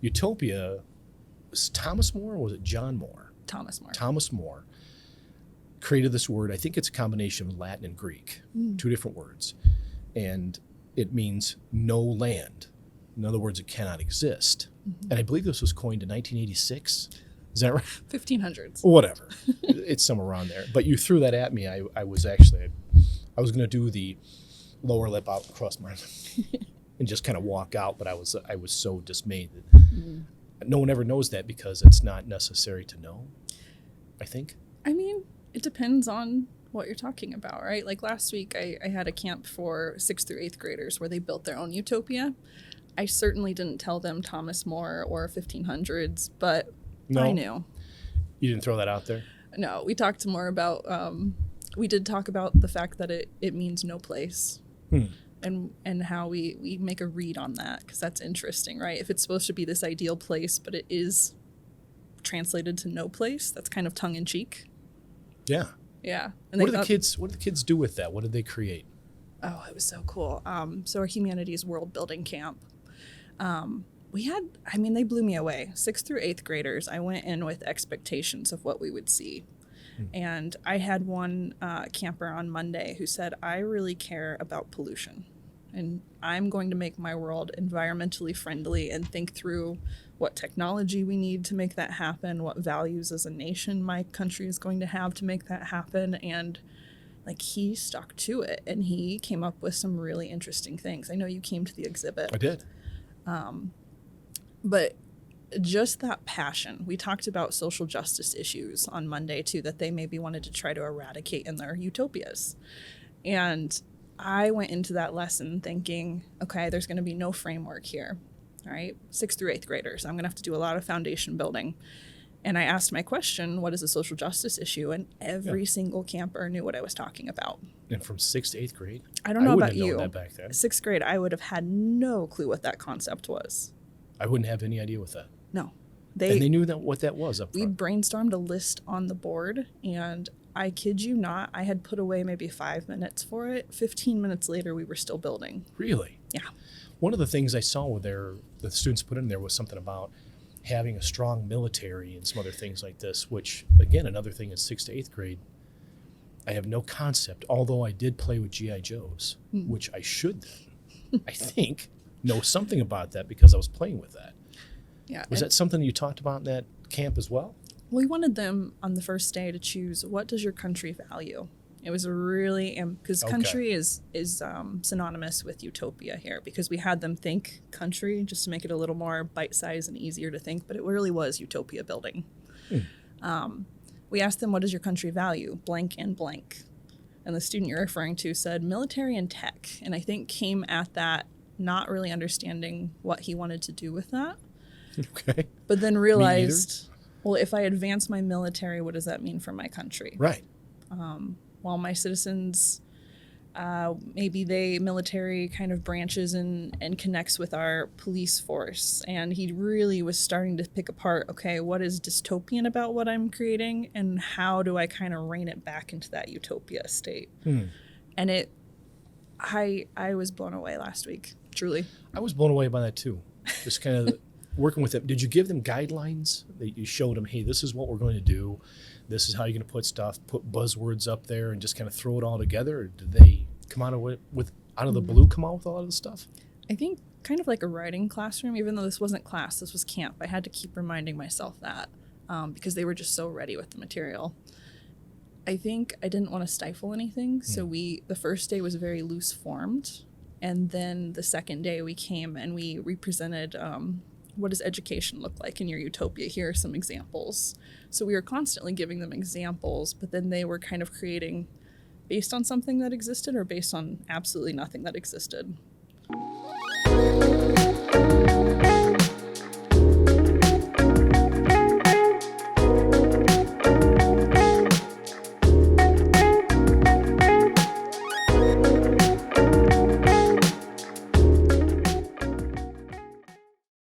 Utopia, was Thomas More or was it John More? Thomas More. Thomas More created this word. I think it's a combination of Latin and Greek, 2 different words. And it means no land. In other words, it cannot exist. And I believe this was coined in 1986. Is that right? 1500s. Whatever. It's somewhere around there. But you threw that at me. I was going to do the lower lip out across my and just kind of walk out, but I was so dismayed that no one ever knows that because it's not necessary to know, I think. I mean, it depends on what you're talking about, right? Like last week, I had a camp for 6th through 8th graders where they built their own utopia. I certainly didn't tell them Thomas More or 1500s, but No. I knew. You didn't throw that out there? No, we talked more about, we did talk about the fact that it means no place. And how we make a read on that, because that's interesting, right? If it's supposed to be this ideal place, but it is translated to no place, that's kind of tongue-in-cheek. Yeah. Yeah. And What do the kids do with that? What did they create? Oh, it was so cool. So our humanities world building camp, they blew me away. 6th through 8th graders, I went in with expectations of what we would see. And I had one camper on Monday who said, I really care about pollution. And I'm going to make my world environmentally friendly and think through what technology we need to make that happen, what values as a nation my country is going to have to make that happen. And like he stuck to it and he came up with some really interesting things. I know you came to the exhibit. I did. But just that passion. We talked about social justice issues on Monday too, that they maybe wanted to try to eradicate in their utopias. And I went into that lesson thinking, okay, there's going to be no framework here, all right? 6th through 8th graders. I'm going to have to do a lot of foundation building. And I asked my question, what is a social justice issue? And every single camper knew what I was talking about. And from 6th to 8th grade? I don't know about you. you. That back then. 6th grade, I would have had no clue what that concept was. I wouldn't have any idea with that. No. And they knew what that was up We front. brainstormed a list on the board, and I kid you not, I had put away maybe 5 minutes for it. 15 minutes later, we were still building. Really? Yeah. One of the things I saw with the students put in there was something about having a strong military and some other things like this, which, again, another thing in 6th to 8th grade, I have no concept, although I did play with G.I. Joes, which I should, I think, know something about that because I was playing with that. Yeah. Was that something you talked about in that camp as well? We wanted them on the first day to choose, what does your country value? It was a really, because country is synonymous with utopia here, because we had them think country just to make it a little more bite-sized and easier to think, but it really was utopia building. We asked them, what does your country value? Blank and blank. And the student you're referring to said military and tech, and I think came at that not really understanding what he wanted to do with that. Okay. But then realized, well, if I advance my military, what does that mean for my country? Right. While my citizens, maybe military kind of branches and connects with our police force. And he really was starting to pick apart, okay, what is dystopian about what I'm creating? And how do I kind of rein it back into that utopia state? And I was blown away last week, truly. I was blown away by that too. Just kind of working with them. Did you give them guidelines that you showed them, hey, this is what we're going to do. This is how you're going to put stuff, put buzzwords up there and just kind of throw it all together? Or did they come out of out of the blue, come out with a lot of the stuff? I think kind of like a writing classroom, even though this wasn't class, this was camp. I had to keep reminding myself that because they were just so ready with the material. I think I didn't want to stifle anything. So the first day was very loose formed. And then the second day we came and we represented what does education look like in your utopia? Here are some examples. So we were constantly giving them examples, but then they were kind of creating based on something that existed or based on absolutely nothing that existed.